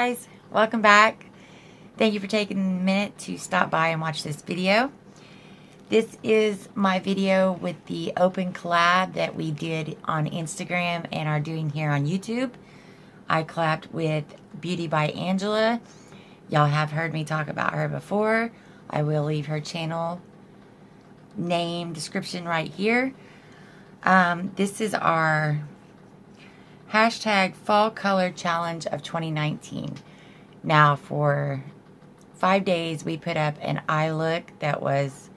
guys, welcome back. Thank you for taking a minute to stop by and watch this video. This is my video with the open collab that we did on Instagram and are doing here on YouTube. I collabed with Beauty by Angela. Y'all have heard me talk about her before. I will leave her channel name description right here. This is our hashtag fall color challenge of 2019. Now for 5 days we put up an eye look that was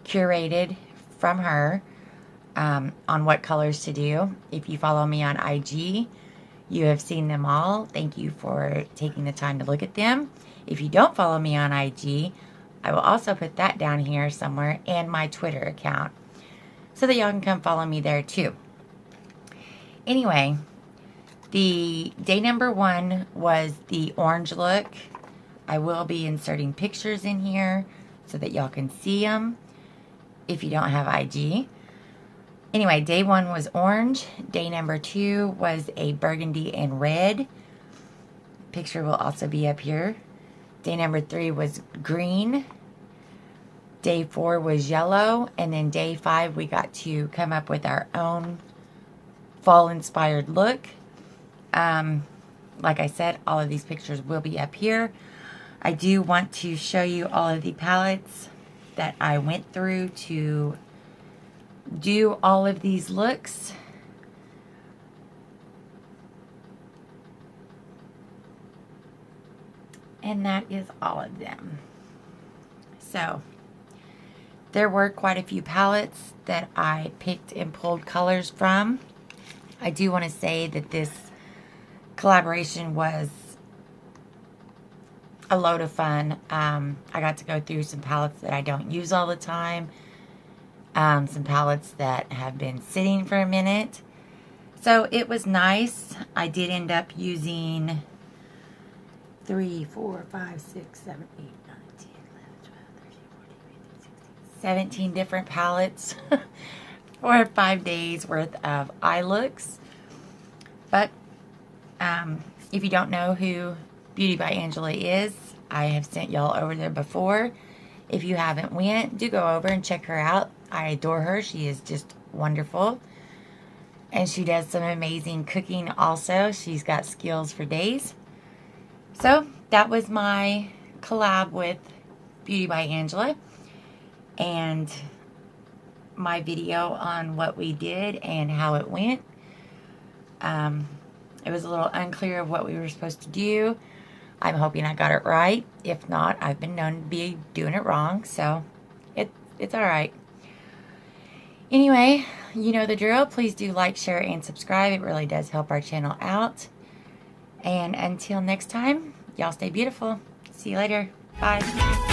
curated from her on what colors to do. If you follow me on IG, you have seen them all. Thank you for taking the time to look at them. If you don't follow me on IG, I will also put that down here somewhere and my Twitter account so that y'all can come follow me there too. Anyway, the day number 1 was the orange look. I will be inserting pictures in here so that y'all can see them if you don't have IG. Anyway, day 1 was orange. Day number 2 was a burgundy and red. Picture will also be up here. Day number 3 was green. Day 4 was yellow. And then day 5 we got to come up with our own fall inspired look. Like I said, all of these pictures will be up here. I do want to show you all of the palettes that I went through to do all of these looks. And that is all of them. So there were quite a few palettes that I picked and pulled colors from. I do want to say that this collaboration was a load of fun. I got to go through some palettes that I don't use all the time. Some palettes that have been sitting for a minute. So it was nice. I did end up using 3, 4, 5, 6, 7, 8, 9, 10, 11, 12, 13, 14, 15, 16, 17 different palettes for 5 days worth of eye looks. But if you don't know who Beauty by Angela is, I have sent y'all over there before. If you haven't went, do go over and check her out. I adore her. She is just wonderful. And she does some amazing cooking also. She's got skills for days. So that was my collab with Beauty by Angela. And my video on what we did and how it went. It was a little unclear of what we were supposed to do. I'm hoping I got it right. If not, I've been known to be doing it wrong. So it's alright. Anyway, you know the drill. Please do like, share, and subscribe. It really does help our channel out. And until next time, y'all stay beautiful. See you later. Bye.